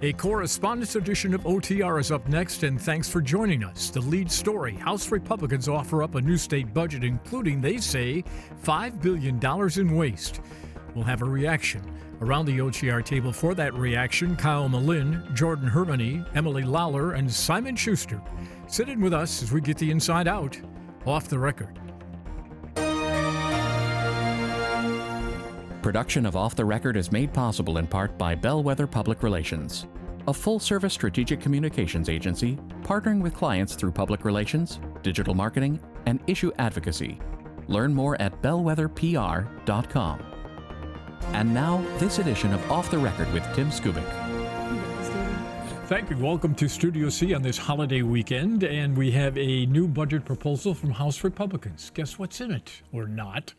A correspondence edition of OTR is up next, and thanks for joining us. The lead story: House Republicans offer up a new state budget, including, they say, $5 billion in waste. We'll have a reaction. Around the OTR table for that reaction, Kyle Malin, Jordan Hermany, Emily Lawler, and Simon Schuster. Sit in with us as we get the inside out, off the record. Production of Off the Record is made possible in part by Bellwether Public Relations, a full-service strategic communications agency partnering with clients through public relations, digital marketing, and issue advocacy. Learn more at bellwetherpr.com. And now, this edition of Off the Record with Tim Skubic. Thank you. Welcome to Studio C on this holiday weekend, and we have a new budget proposal from House Republicans. Guess what's in it, or not?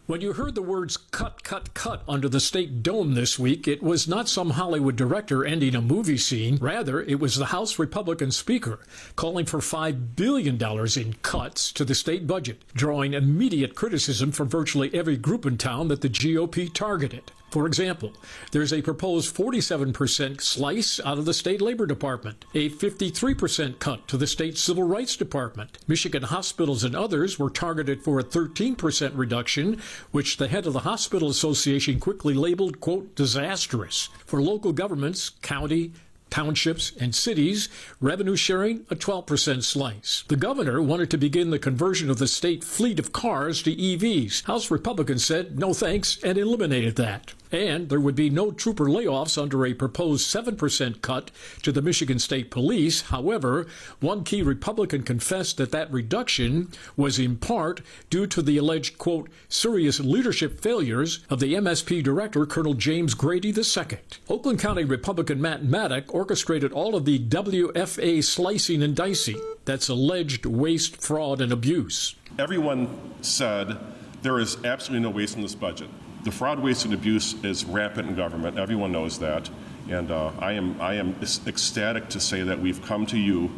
When you heard the words cut, cut, cut under the state dome this week, it was not some Hollywood director ending a movie scene. Rather, it was the House Republican Speaker calling for $5 billion in cuts to the state budget, drawing immediate criticism from virtually every group in town that the GOP targeted. For example, there's a proposed 47% slice out of the state labor department, a 53% cut to the state civil rights department. Michigan hospitals and others were targeted for a 13% reduction, which the head of the Hospital Association quickly labeled, quote, disastrous. For local governments, county, townships, and cities, revenue sharing, a 12% slice. The governor wanted to begin the conversion of the state fleet of cars to EVs. House Republicans said no thanks and eliminated that. And there would be no trooper layoffs under a proposed 7% cut to the Michigan State Police. However, one key Republican confessed that that reduction was in part due to the alleged, quote, serious leadership failures of the MSP director, Colonel James Grady II. Oakland County Republican Matt Maddock orchestrated all of the WFA slicing and dicing. That's alleged waste, fraud, and abuse. Everyone said there is absolutely no waste in this budget. The fraud, waste, and abuse is rampant in government. Everyone knows that. And I am ecstatic to say that we've come to you,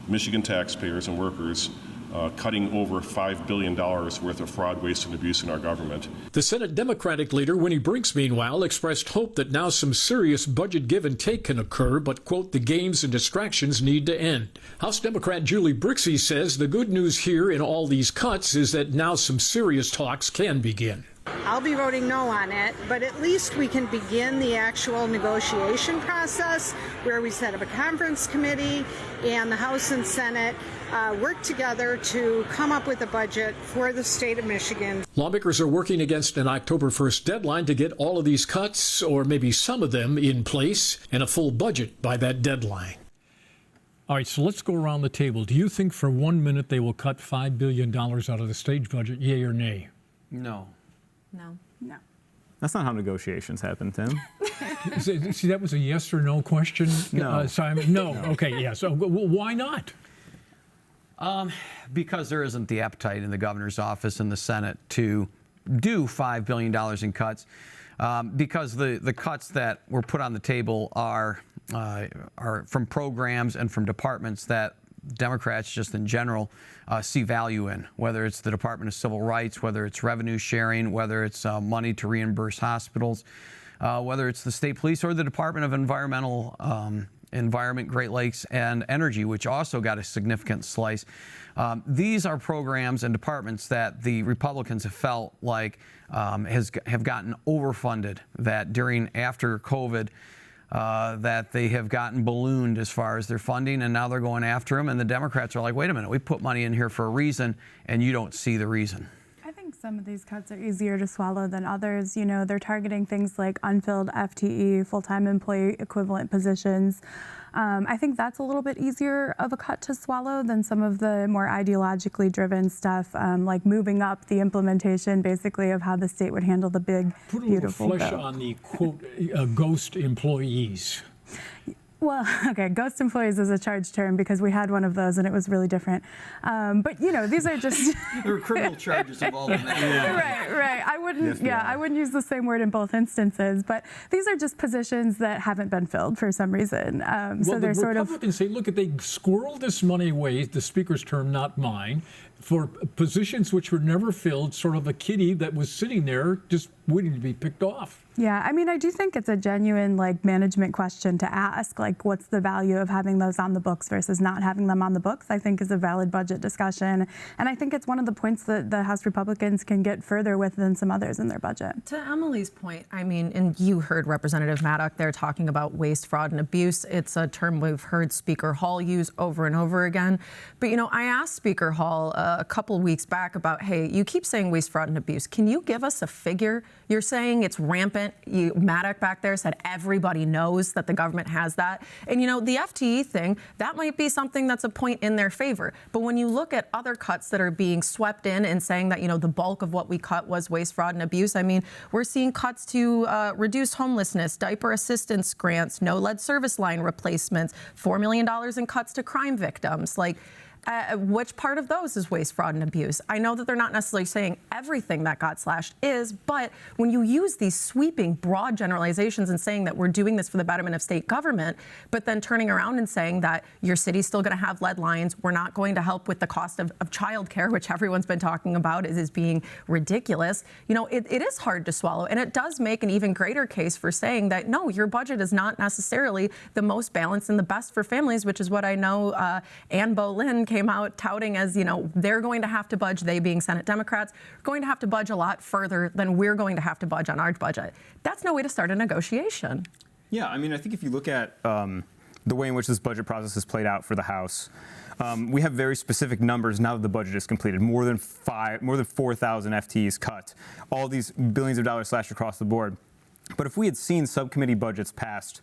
Michigan taxpayers and workers, cutting over $5 billion worth of fraud, waste, and abuse in our government. The Senate Democratic leader, Winnie Brinks, meanwhile, expressed hope that now some serious budget give and take can occur, but, quote, the games and distractions need to end. House Democrat Julie Brixey says the good news here in all these cuts is that now some serious talks can begin. I'll be voting no on it, but at least we can begin the actual negotiation process where we set up a conference committee and the House and Senate work together to come up with a budget for the state of Michigan. Lawmakers are working against an October 1st deadline to get all of these cuts, or maybe some of them, in place and a full budget by that deadline. All right, so let's go around the table. Do you think for 1 minute they will cut $5 billion out of the stage budget, yay or nay? No. No. That's not how negotiations happen, Tim. See, that was a yes or no question? No. Simon? No. Okay, yeah. So why not? Because there isn't the appetite in the governor's office and the Senate to do $5 billion in cuts. Because the cuts that were put on the table are from programs and from departments that Democrats just in general see value in, whether it's the Department of Civil Rights, whether it's revenue sharing, whether it's money to reimburse hospitals, whether it's the state police or the Department of Environment, Great Lakes, and Energy, which also got a significant slice. These are programs and departments that the Republicans have felt like have gotten overfunded, that after COVID, that they have gotten ballooned as far as their funding, and now they're going after them. And the Democrats are like, wait a minute, we put money in here for a reason, and you don't see the reason. I think some of these cuts are easier to swallow than others. You know, they're targeting things like unfilled FTE, full-time employee equivalent positions. I think that's a little bit easier of a cut to swallow than some of the more ideologically driven stuff, like moving up the implementation, basically, of how the state would handle the big, beautiful Put a little flesh on the, quote, ghost employees. Well, okay, ghost employees is a charged term because we had one of those and it was really different. But, you know, these are just... There were criminal charges involved in that. Right. I wouldn't. Yeah, I wouldn't use the same word in both instances. But these are just positions that haven't been filled for some reason. So they're the sort of. Republicans say, look, they squirreled this money away. The Speaker's term, not mine, for positions which were never filled. Sort of a kitty that was sitting there just waiting to be picked off. Yeah, I mean, I do think it's a genuine management question to ask. What's the value of having those on the books versus not having them on the books? I think is a valid budget discussion, and I think it's one of the points that the House Republicans can get further with than some others in their budget. To Emily's point, I mean, and you heard Representative Maddock there talking about waste, fraud, and abuse. It's a term we've heard Speaker Hall use over and over again. But I asked Speaker Hall a couple weeks back about, hey, you keep saying waste, fraud, and abuse. Can you give us a figure? You're saying it's rampant. Maddock back there said everybody knows that the government has that. And, the FTE thing, that might be something that's a point in their favor. But when you look at other cuts that are being swept in and saying that, the bulk of what we cut was waste, fraud, and abuse, I mean, we're seeing cuts to reduce homelessness, diaper assistance grants, no lead service line replacements, $4 million in cuts to crime victims. Which part of those is waste, fraud, and abuse? I know that they're not necessarily saying everything that got slashed is, but when you use these sweeping, broad generalizations and saying that we're doing this for the betterment of state government, but then turning around and saying that your city's still going to have lead lines, we're not going to help with the cost of childcare, which everyone's been talking about is being ridiculous, it is hard to swallow. And it does make an even greater case for saying that, no, your budget is not necessarily the most balanced and the best for families, which is what I know Anne Boleyn came out touting as, they're going to have to budge, they being Senate Democrats, going to have to budge a lot further than we're going to have to budge on our budget. That's no way to start a negotiation. Yeah, I mean, I think if you look at the way in which this budget process has played out for the House, we have very specific numbers now that the budget is completed. More than 4,000 FTEs cut. All these billions of dollars slashed across the board. But if we had seen subcommittee budgets passed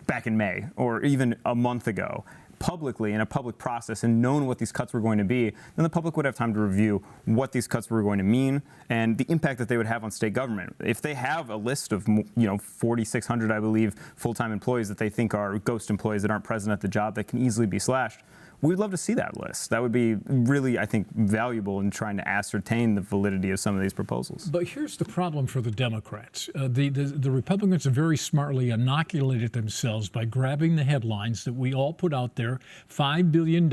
back in May or even a month ago, publicly in a public process and known what these cuts were going to be, then the public would have time to review what these cuts were going to mean and the impact that they would have on state government. If they have a list of 4,600, I believe, full-time employees that they think are ghost employees that aren't present at the job that can easily be slashed, we'd love to see that list. That would be really, I think, valuable in trying to ascertain the validity of some of these proposals. But here's the problem for the Democrats. The Republicans have very smartly inoculated themselves by grabbing the headlines that we all put out there, $5 billion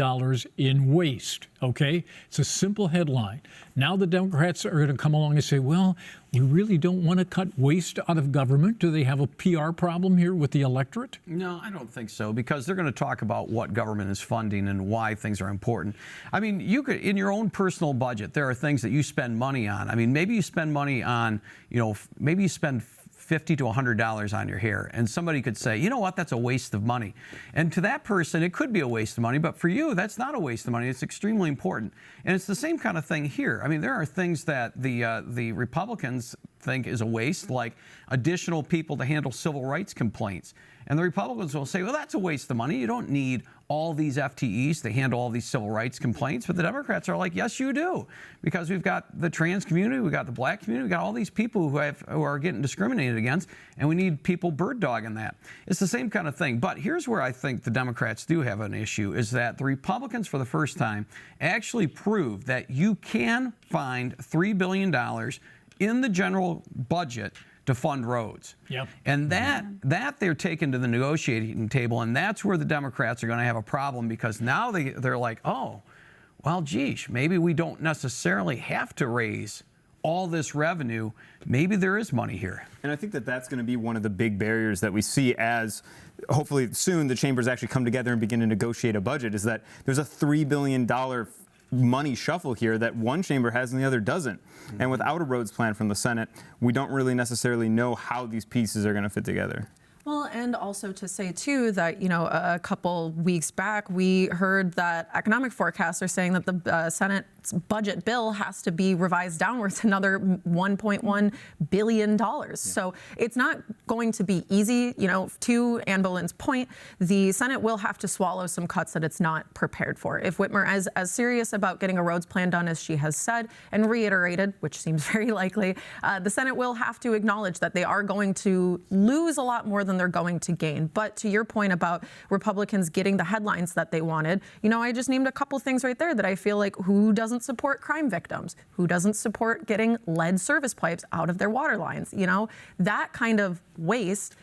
in waste, okay? It's a simple headline. Now the Democrats are going to come along and say, well, we really don't want to cut waste out of government. Do they have a PR problem here with the electorate? No, I don't think so, because they're going to talk about what government is funding and why things are important. I mean, you could, in your own personal budget, there are things that you spend money on. I mean, maybe you spend money on, maybe you spend $50 to $100 on your hair, and somebody could say, you know what, that's a waste of money. And to that person, it could be a waste of money, but for you, that's not a waste of money. It's extremely important. And it's the same kind of thing here. I mean, there are things that the Republicans think is a waste, like additional people to handle civil rights complaints. And the Republicans will say, well, that's a waste of money. You don't need all these FTEs to handle all these civil rights complaints. But the Democrats are like, yes, you do. Because we've got the trans community, we've got the black community, we've got all these people who are getting discriminated against, and we need people bird dogging that. It's the same kind of thing. But here's where I think the Democrats do have an issue, is that the Republicans, for the first time, actually proved that you can find $3 billion in the general budget to fund roads. Yep. And that they're taking to the negotiating table, and that's where the Democrats are going to have a problem, because now they're like, oh, well, geez, maybe we don't necessarily have to raise all this revenue. Maybe there is money here. And I think that that's going to be one of the big barriers that we see as hopefully soon the chambers actually come together and begin to negotiate a budget, is that there's a $3 billion money shuffle here that one chamber has and the other doesn't. Mm-hmm. And without a roads plan from the Senate, we don't really necessarily know how these pieces are going to fit together. Well, and also to say, too, that, a couple weeks back, we heard that economic forecasts are saying that the Senate's budget bill has to be revised downwards another $1.1 billion. Yeah. So it's not going to be easy. To Anne Boleyn's point, the Senate will have to swallow some cuts that it's not prepared for. If Whitmer is as serious about getting a roads plan done as she has said and reiterated, which seems very likely, the Senate will have to acknowledge that they are going to lose a lot more than they're going to gain. But to your point about Republicans getting the headlines that they wanted, I just named a couple things right there that I feel like who doesn't doesn't support crime victims? Who doesn't support getting lead service pipes out of their water lines? You know, that kind of waste.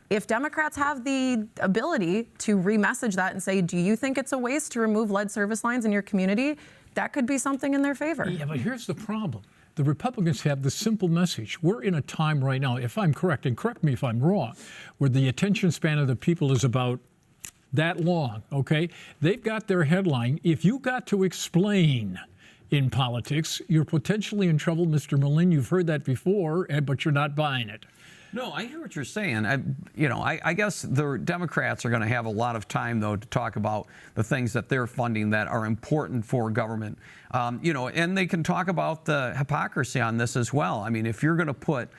If Democrats have the ability to remessage that and say, do you think it's a waste to remove lead service lines in your community? That could be something in their favor. Yeah, but here's the problem. The Republicans have the simple message. We're in a time right now, if I'm correct, and correct me if I'm wrong, where the attention span of the people is about that long, okay? They've got their headline. If you got to explain in politics, you're potentially in trouble, Mr. Malin. You've heard that before, but you're not buying it. No, I hear what you're saying. I guess the Democrats are going to have a lot of time, though, to talk about the things that they're funding that are important for government. And they can talk about the hypocrisy on this as well. I mean, if you're going to put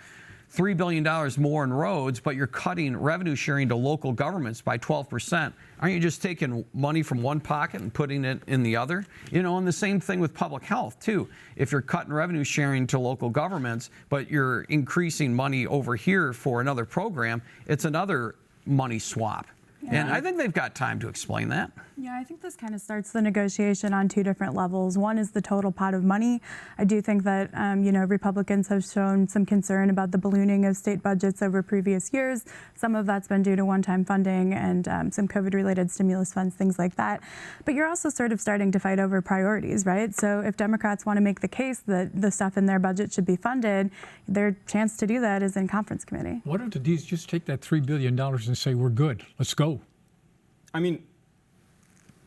$3 billion more in roads, but you're cutting revenue sharing to local governments by 12%, aren't you just taking money from one pocket and putting it in the other? And the same thing with public health, too. If you're cutting revenue sharing to local governments, but you're increasing money over here for another program, it's another money swap. Yeah. And I think they've got time to explain that. Yeah, I think this kind of starts the negotiation on two different levels. One is the total pot of money. I do think that, Republicans have shown some concern about the ballooning of state budgets over previous years. Some of that's been due to one-time funding and some COVID-related stimulus funds, things like that. But you're also sort of starting to fight over priorities, right? So if Democrats want to make the case that the stuff in their budget should be funded, their chance to do that is in conference committee. Why don't the Ds just take that $3 billion and say, we're good, let's go? I mean,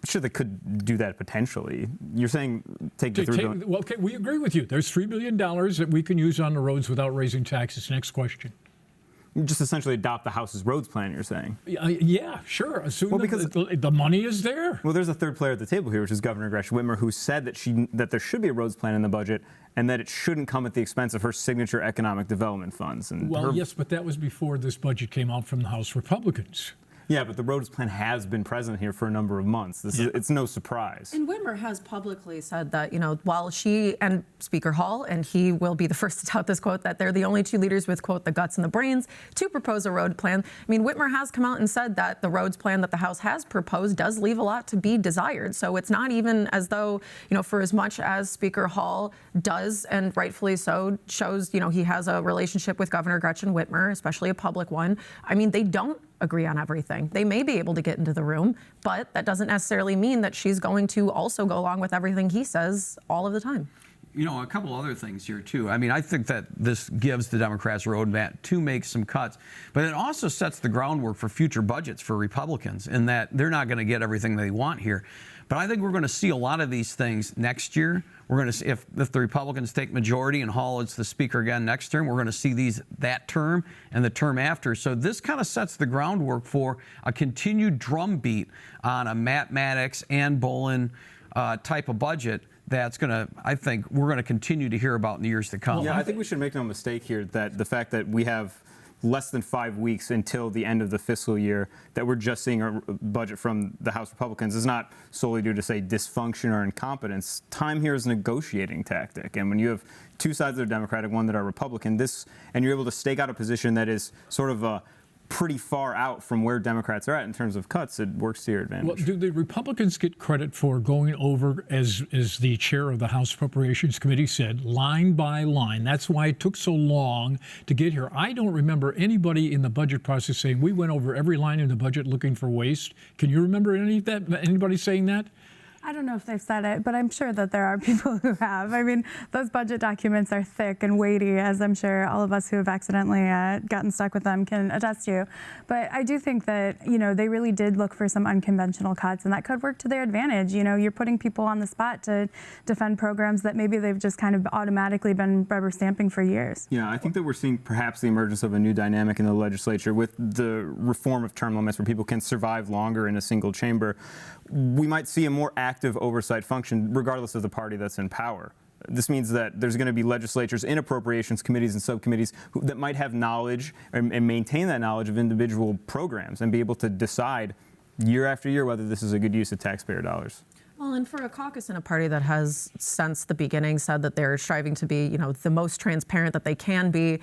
sure, they could do that potentially. You're saying take the $3 billion. Well, okay, we agree with you. There's $3 billion that we can use on the roads without raising taxes. Next question. Just essentially adopt the House's roads plan, you're saying? Yeah, sure. Assume because the money is there. Well, there's a third player at the table here, which is Governor Gretchen Whitmer, who said that there should be a roads plan in the budget and that it shouldn't come at the expense of her signature economic development funds. And yes, but that was before this budget came out from the House Republicans. Yeah, but the roads plan has been present here for a number of months. It's no surprise. And Whitmer has publicly said that, while she and Speaker Hall, and he will be the first to tout this quote, that they're the only two leaders with, quote, the guts and the brains to propose a road plan. I mean, Whitmer has come out and said that the roads plan that the House has proposed does leave a lot to be desired. So it's not even as though, for as much as Speaker Hall does, and rightfully so, shows, he has a relationship with Governor Gretchen Whitmer, especially a public one. I mean, they don't agree on everything. They may be able to get into the room, but that doesn't necessarily mean that she's going to also go along with everything he says all of the time. A couple other things here, too. I mean, I think that this gives the Democrats a roadmap to make some cuts, but it also sets the groundwork for future budgets for Republicans in that they're not going to get everything they want here. But I think we're going to see a lot of these things next year. We're going to see if the Republicans take majority and Hall is the speaker again next term, we're going to see these that term and the term after. So this kind of sets the groundwork for a continued drumbeat on a mathematics and Bolin type of budget that's going to, I think, we're going to continue to hear about in the years to come. Yeah, I think we should make no mistake here that the fact that we have less than 5 weeks until the end of the fiscal year, that we're just seeing a budget from the House Republicans is not solely due to, say, dysfunction or incompetence. Time here is a negotiating tactic. And when you have two sides that are Democratic, one that are Republican, and you're able to stake out a position that is sort of pretty far out from where Democrats are at in terms of cuts, it works to your advantage. Well, do the Republicans get credit for going over, as the chair of the House Appropriations Committee said, line by line? That's why it took so long to get here. I don't remember anybody in the budget process saying we went over every line in the budget looking for waste. Can you remember anybody saying that? I don't know if they've said it, but I'm sure that there are people who have. I mean, those budget documents are thick and weighty, as I'm sure all of us who have accidentally gotten stuck with them can attest to. But I do think that, they really did look for some unconventional cuts, and that could work to their advantage. You're putting people on the spot to defend programs that maybe they've just kind of automatically been rubber stamping for years. Yeah, I think that we're seeing perhaps the emergence of a new dynamic in the legislature with the reform of term limits where people can survive longer in a single chamber. We might see a more active oversight function regardless of the party that's in power. This means that there's going to be legislatures in appropriations committees and subcommittees that might have knowledge and maintain that knowledge of individual programs and be able to decide year after year whether this is a good use of taxpayer dollars. Well, and for a caucus in a party that has since the beginning said that they're striving to be, the most transparent that they can be,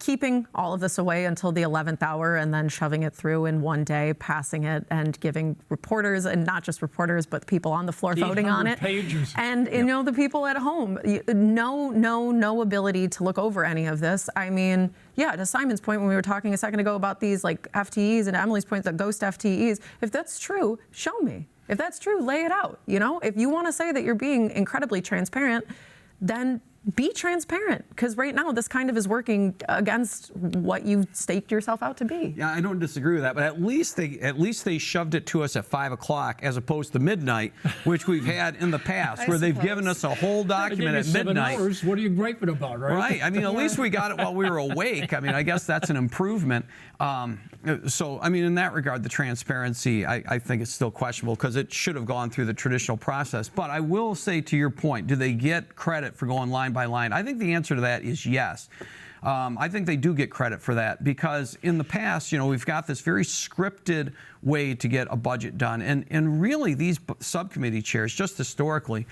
keeping all of this away until the 11th hour and then shoving it through in one day, passing it and giving reporters, and not just reporters, but people on the floor voting on it. Pages. And, you know, the people at home, no ability to look over any of this. I mean, yeah, to Simon's point when we were talking a second ago about these like FTEs, and Emily's point, the ghost FTEs, if that's true, show me. If that's true, lay it out. You know, if you want to say that you're being incredibly transparent, then be transparent, because right now this kind of is working against what you staked yourself out to be. Yeah, I don't disagree with that, but at least they shoved it to us at 5 o'clock as opposed to midnight, which we've had in the past, where they've given us a whole document at midnight. 7 hours. What are you griping about, right? Right. I mean, at least we got it while we were awake. I mean, I guess that's an improvement. So, I mean, in that regard, the transparency, I think it's still questionable, because it should have gone through the traditional process. But I will say, to your point, do they get credit for going line by line? I think the answer to that is yes. I think they do get credit for that, because in the past, you know, we've got this very scripted way to get a budget done. And really, these subcommittee chairs, just historically,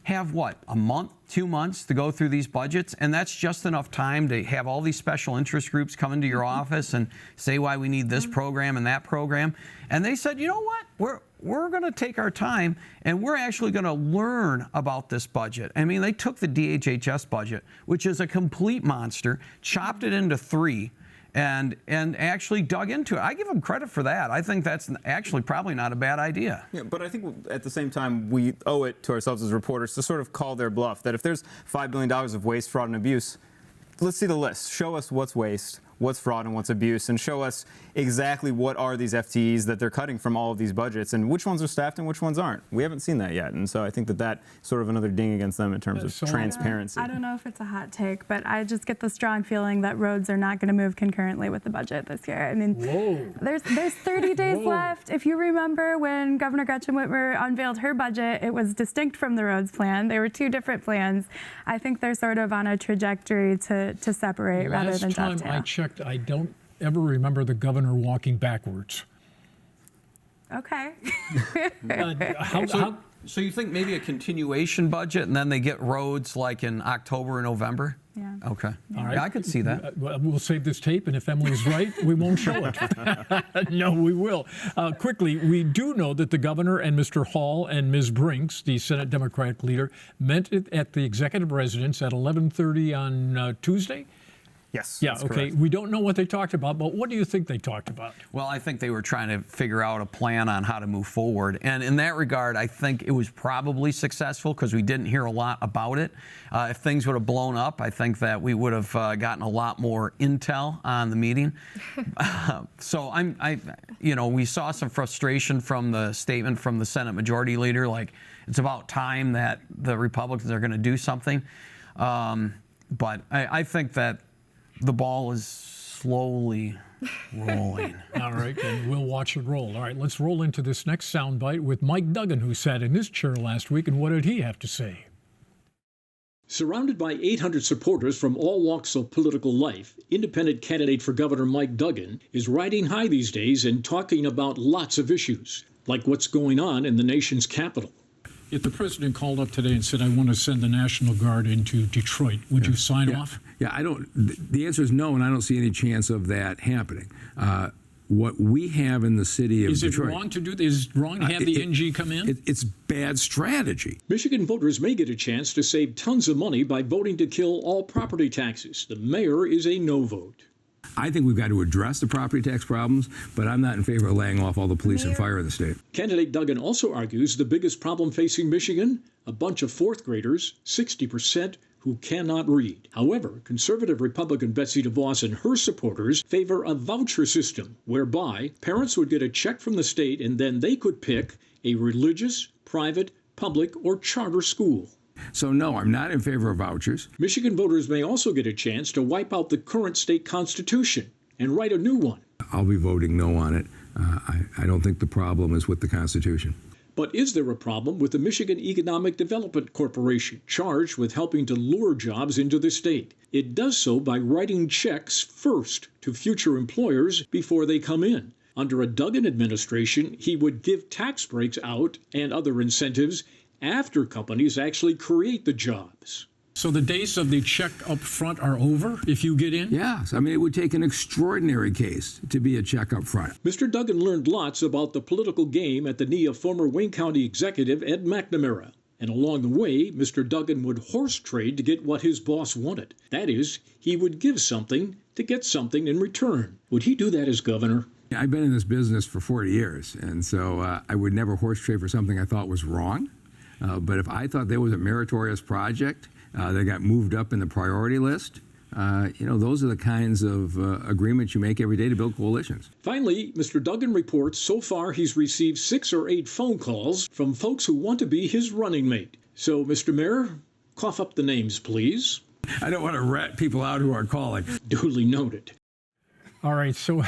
have what, a month, 2 months to go through these budgets, and that's just enough time to have all these special interest groups come into your office and say why we need this program and that program. And they said, you know what, we're going to take our time, and we're actually going to learn about this budget. I mean, they took the DHHS budget, which is a complete monster, chopped it into 3, and actually dug into it. I give them credit for that. I think that's actually probably not a bad idea. Yeah, but I think at the same time, we owe it to ourselves as reporters to sort of call their bluff, that if there's $5 billion of waste, fraud, and abuse, let's see the list. Show us what's waste, what's fraud, and what's abuse, and show us exactly what are these FTEs that they're cutting from all of these budgets, and which ones are staffed and which ones aren't. We haven't seen that yet, and so I think that's sort of another ding against them in terms of transparency. I don't know if it's a hot take, but I just get the strong feeling that roads are not going to move concurrently with the budget this year. I mean, there's 30 days left. If you remember when Governor Gretchen Whitmer unveiled her budget, it was distinct from the roads plan. They were 2 different plans. I think they're sort of on a trajectory to separate rather than dovetail. Last time I checked, I don't ever remember the governor walking backwards. Okay. So you think maybe a continuation budget, and then they get roads like in October or November? Yeah. Okay. All right. Yeah, I could see that. We'll save this tape, and if Emily's right, we won't show it. No, we will. Quickly, we do know that the governor and Mr. Hall and Ms. Brinks, the Senate Democratic leader, met at the executive residence at 11:30 on Tuesday. Yes. Yeah, okay. Correct. We don't know what they talked about, but what do you think they talked about? Well, I think they were trying to figure out a plan on how to move forward. And in that regard, I think it was probably successful, because we didn't hear a lot about it. If things would have blown up, I think that we would have gotten a lot more intel on the meeting. So we saw some frustration from the statement from the Senate Majority Leader, like it's about time that the Republicans are going to do something. But I think that the ball is slowly rolling. All right, and we'll watch it roll. All right, let's roll into this next soundbite with Mike Duggan, who sat in this chair last week, and what did he have to say? Surrounded by 800 supporters from all walks of political life, independent candidate for governor Mike Duggan is riding high these days and talking about lots of issues, like what's going on in the nation's capital. If the president called up today and said, I want to send the National Guard into Detroit, would you sign off? Yeah, I don't. The answer is no, and I don't see any chance of that happening. What we have in the city of Detroit. Is it wrong to do this? Is it wrong to have the NG come in? It's bad strategy. Michigan voters may get a chance to save tons of money by voting to kill all property taxes. The mayor is a no vote. I think we've got to address the property tax problems, but I'm not in favor of laying off all the police and fire in the state. Candidate Duggan also argues the biggest problem facing Michigan, a bunch of fourth graders, 60%, who cannot read. However, conservative Republican Betsy DeVos and her supporters favor a voucher system whereby parents would get a check from the state and then they could pick a religious, private, public, or charter school. So no, I'm not in favor of vouchers. Michigan voters may also get a chance to wipe out the current state constitution and write a new one. I'll be voting no on it. I don't think the problem is with the Constitution. But is there a problem with the Michigan Economic Development Corporation, charged with helping to lure jobs into the state? It does so by writing checks first to future employers before they come in. Under a Duggan administration, he would give tax breaks out and other incentives after companies actually create the jobs. So the days of the check up front are over if you get in? Yes. I mean, it would take an extraordinary case to be a check up front. Mr. Duggan learned lots about the political game at the knee of former Wayne County Executive Ed McNamara. And along the way, Mr. Duggan would horse trade to get what his boss wanted. That is, he would give something to get something in return. Would he do that as governor? I've been in this business for 40 years, and so I would never horse trade for something I thought was wrong. But if I thought there was a meritorious project that got moved up in the priority list, those are the kinds of agreements you make every day to build coalitions. Finally, Mr. Duggan reports so far he's received 6 or 8 phone calls from folks who want to be his running mate. So, Mr. Mayor, cough up the names, please. I don't want to rat people out who are calling. Duly noted. All right, so...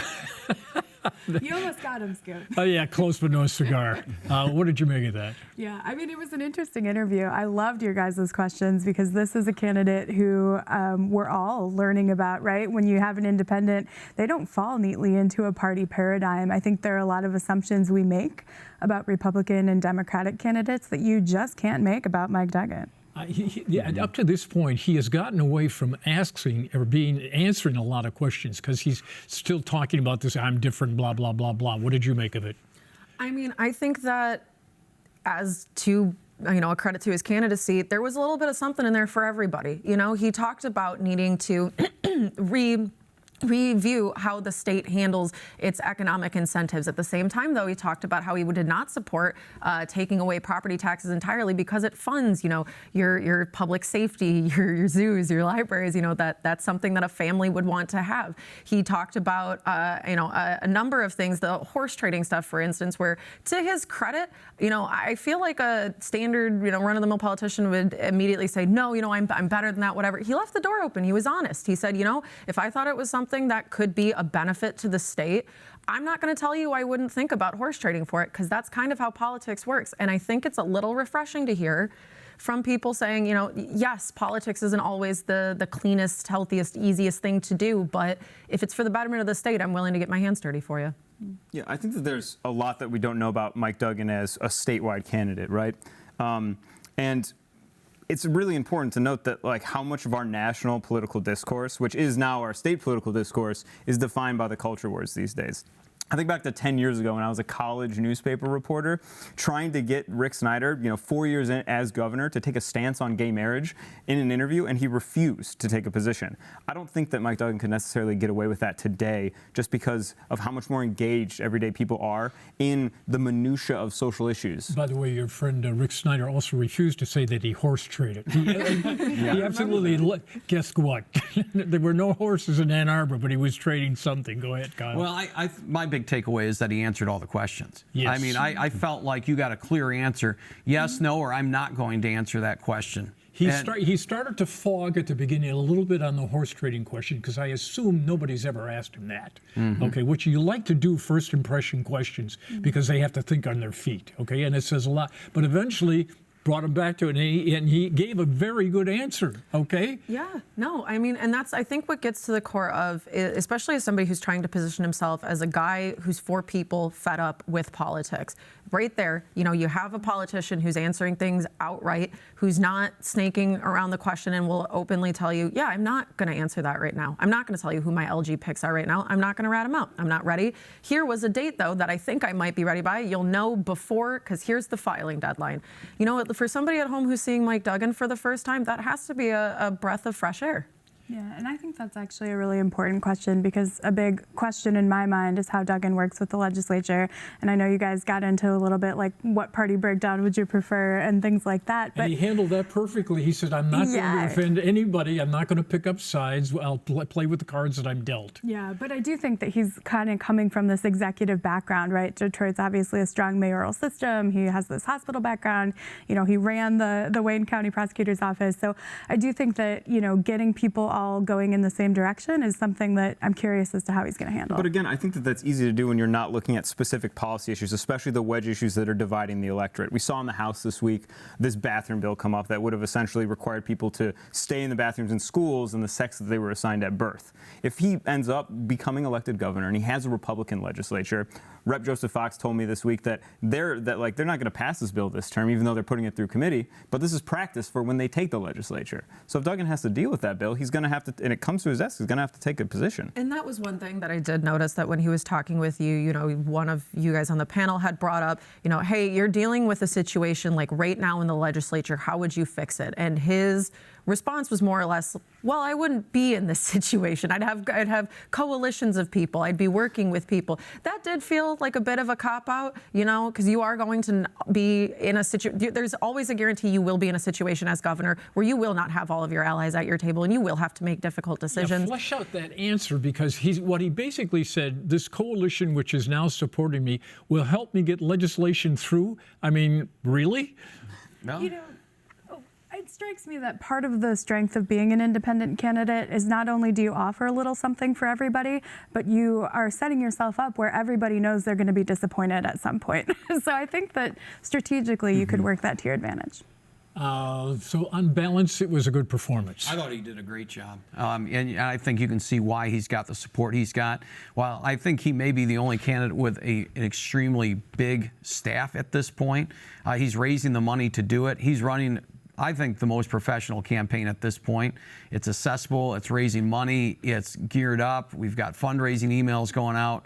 You almost got him, Scoop. Oh, yeah, close but no cigar. What did you make of that? Yeah, I mean, it was an interesting interview. I loved your guys' questions because this is a candidate who we're all learning about, right? When you have an independent, they don't fall neatly into a party paradigm. I think there are a lot of assumptions we make about Republican and Democratic candidates that you just can't make about Mike Duggan. Up to this point, he has gotten away from answering a lot of questions because he's still talking about this, I'm different, blah, blah, blah, blah. What did you make of it? I mean, I think that as to, a credit to his candidacy, there was a little bit of something in there for everybody. He talked about needing to review how the state handles its economic incentives. At the same time, though, he talked about how he did not support taking away property taxes entirely because it funds, your public safety, your zoos, your libraries. That's something that a family would want to have. He talked about, a number of things, the horse trading stuff, for instance, where, to his credit, I feel like a standard, run-of-the-mill politician would immediately say, no, I'm better than that, whatever. He left the door open. He was honest. He said, if I thought it was something that could be a benefit to the state, I'm not going to tell you I wouldn't think about horse trading for it, because that's kind of how politics works. And I think it's a little refreshing to hear from people saying, yes, politics isn't always the cleanest, healthiest, easiest thing to do, but if it's for the betterment of the state, I'm willing to get my hands dirty for you. Yeah, I think that there's a lot that we don't know about Mike Duggan as a statewide candidate, right? And it's really important to note that how much of our national political discourse, which is now our state political discourse, is defined by the culture wars these days. I think back to 10 years ago when I was a college newspaper reporter trying to get Rick Snyder, 4 years in as governor, to take a stance on gay marriage in an interview, and he refused to take a position. I don't think that Mike Duggan could necessarily get away with that today just because of how much more engaged everyday people are in the minutia of social issues. By the way, your friend Rick Snyder also refused to say that he horse traded. He absolutely, guess what? There were no horses in Ann Arbor, but he was trading something. Go ahead, Kyle. Well, my big takeaway is that he answered all the questions. Yes. I mean, I felt like you got a clear answer, yes, no, or I'm not going to answer that question. He started to fog at the beginning a little bit on the horse trading question because I assume nobody's ever asked him that. Mm-hmm. Okay, which you like to do first impression questions because they have to think on their feet. Okay, and it says a lot. But eventually brought him back to it, and he gave a very good answer, okay? Yeah, no, I mean, and that's, I think, what gets to the core of, especially as somebody who's trying to position himself as a guy who's for people fed up with politics. Right there, you have a politician who's answering things outright, who's not snaking around the question and will openly tell you, yeah, I'm not going to answer that right now. I'm not going to tell you who my LG picks are right now. I'm not going to rat them out. I'm not ready. Here was a date, though, that I think I might be ready by. You'll know before, because here's the filing deadline. For somebody at home who's seeing Mike Duggan for the first time, that has to be a breath of fresh air. Yeah, and I think that's actually a really important question because a big question in my mind is how Duggan works with the legislature. And I know you guys got into a little bit like what party breakdown would you prefer and things like that. But and he handled that perfectly. He said, I'm not going to offend anybody. I'm not going to pick up sides. I'll play with the cards that I'm dealt. Yeah, but I do think that he's kind of coming from this executive background, right? Detroit's obviously a strong mayoral system. He has this hospital background. He ran the Wayne County Prosecutor's Office. So I do think that, getting people all going in the same direction is something that I'm curious as to how he's going to handle. But again, I think that that's easy to do when you're not looking at specific policy issues, especially the wedge issues that are dividing the electorate. We saw in the House this week this bathroom bill come up that would have essentially required people to stay in the bathrooms in schools and the sex that they were assigned at birth. If he ends up becoming elected governor and he has a Republican legislature, Rep. Joseph Fox told me this week that they're not going to pass this bill this term, even though they're putting it through committee. But this is practice for when they take the legislature. So if Duggan has to deal with that bill, he's going to have to, and it comes to his desk, he's going to have to take a position. And that was one thing that I did notice, that when he was talking with you, you know, one of you guys on the panel had brought up, you know, hey, you're dealing with a situation like right now in the legislature. How would you fix it? And his response was more or less, well, I wouldn't be in this situation. I'd have coalitions of people. I'd be working with people. That did feel like a bit of a cop-out, you know, because you are going to be in a situation. There's always a guarantee you will be in a situation as governor where you will not have all of your allies at your table and you will have to make difficult decisions. Yeah, flesh out that answer, because what he basically said, this coalition which is now supporting me will help me get legislation through. I mean, really? No. You know, it strikes me that part of the strength of being an independent candidate is not only do you offer a little something for everybody, but you are setting yourself up where everybody knows they're going to be disappointed at some point. So I think that strategically you could work that to your advantage. So on balance, it was a good performance. I thought he did a great job. And I think you can see why he's got the support he's got. While I think he may be the only candidate with an extremely big staff at this point, he's raising the money to do it. He's running, I think, the most professional campaign at this point. It's accessible, it's raising money, it's geared up. We've got fundraising emails going out.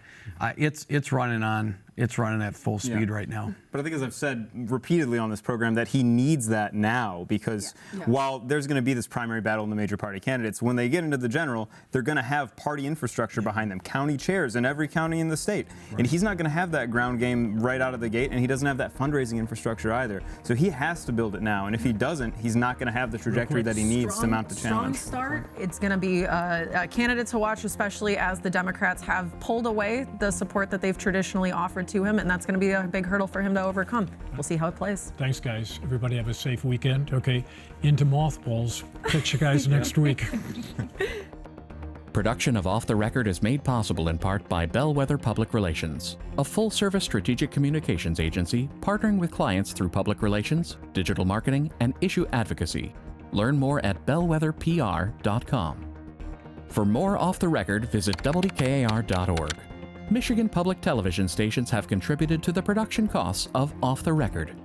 It's running at full speed right now. But I think, as I've said repeatedly on this program, that he needs that now, because while there's going to be this primary battle in the major party candidates, when they get into the general, they're going to have party infrastructure behind them, county chairs in every county in the state. Right. And he's not going to have that ground game right out of the gate, and he doesn't have that fundraising infrastructure either. So he has to build it now. And if he doesn't, he's not going to have the trajectory that he needs to mount the challenge. Strong start. It's going to be a candidate to watch, especially as the Democrats have pulled away the support that they've traditionally offered to him, and that's going to be a big hurdle for him to overcome. We'll see how it plays. Thanks, guys. Everybody have a safe weekend. Okay, into mothballs. Catch you guys next week. Production of Off the Record is made possible in part by Bellwether Public Relations, a full-service strategic communications agency partnering with clients through public relations, digital marketing, and issue advocacy. Learn more at bellwetherpr.com. For more Off the Record, visit WKAR.org. Michigan public television stations have contributed to the production costs of Off the Record.